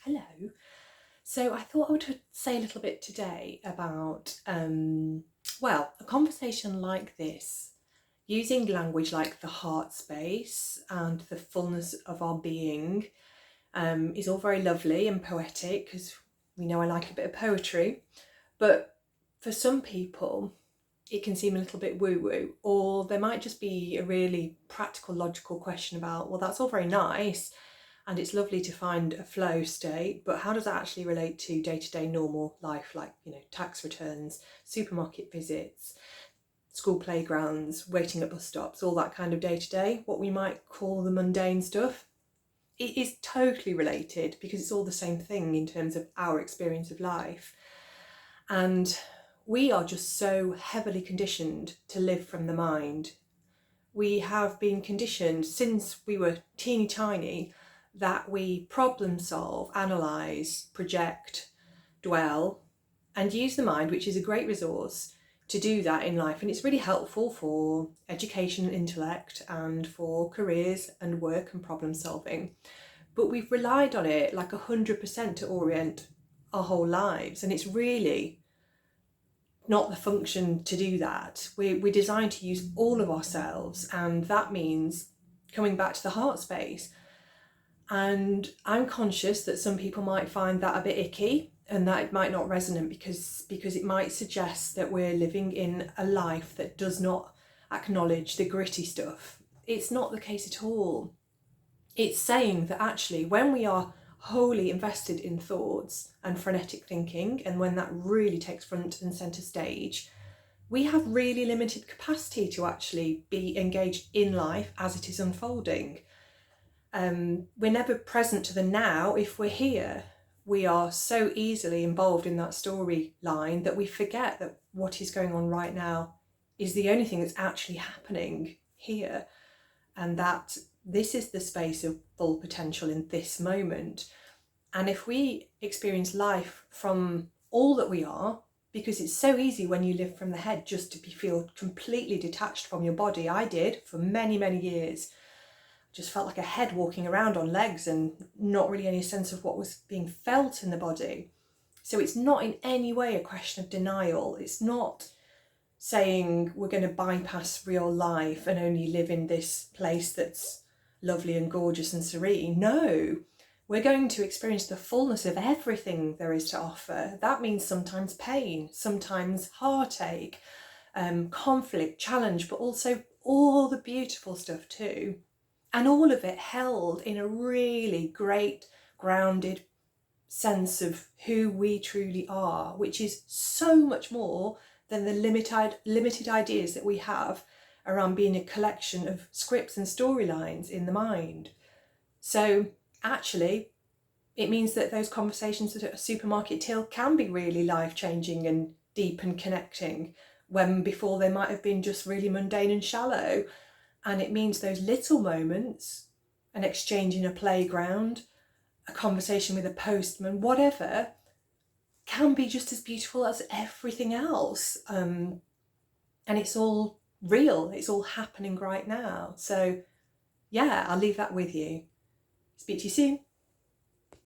Hello. So I thought I would say a little bit today about, a conversation like this, using language like the heart space and the fullness of our being, is all very lovely and poetic because we know I like a bit of poetry. But for some people, it can seem a little bit woo-woo, or there might just be a really practical, logical question about, well, that's all very nice and it's lovely to find a flow state, but how does that actually relate to day-to-day normal life, like, tax returns, supermarket visits, school playgrounds, waiting at bus stops, all that kind of day-to-day, what we might call the mundane stuff? It is totally related because it's all the same thing in terms of our experience of life. And we are just so heavily conditioned to live from the mind. We have been conditioned since we were teeny tiny that we problem solve, analyse, project, dwell, and use the mind, which is a great resource to do that in life. And it's really helpful for education and intellect and for careers and work and problem solving. But we've relied on it like 100% to orient our whole lives. And it's really not the function to do that. We're designed to use all of ourselves, and that means coming back to the heart space. And I'm conscious that some people might find that a bit icky and that it might not resonate because it might suggest that we're living in a life that does not acknowledge the gritty stuff. It's not the case at all. It's saying that actually when we are wholly invested in thoughts and frenetic thinking, and when that really takes front and centre stage, we have really limited capacity to actually be engaged in life as it is unfolding. We're never present to the now if we're here. We are so easily involved in that storyline that we forget that what is going on right now is the only thing that's actually happening here, and that this is the space of full potential in this moment. And if we experience life from all that we are, because it's so easy when you live from the head just to feel completely detached from your body. I did for many, many years. Just felt like a head walking around on legs and not really any sense of what was being felt in the body. So it's not in any way a question of denial. It's not saying we're going to bypass real life and only live in this place that's lovely and gorgeous and serene. No, we're going to experience the fullness of everything there is to offer. That means sometimes pain, sometimes heartache, conflict, challenge, but also all the beautiful stuff too. And all of it held in a really great, grounded sense of who we truly are, which is so much more than the limited ideas that we have around being a collection of scripts and storylines in the mind. So actually, it means that those conversations at a supermarket till can be really life-changing and deep and connecting, when before they might have been just really mundane and shallow. And it means those little moments, an exchange in a playground, a conversation with a postman, whatever, can be just as beautiful as everything else. And it's all real, it's all happening right now. So yeah, I'll leave that with you. Speak to you soon.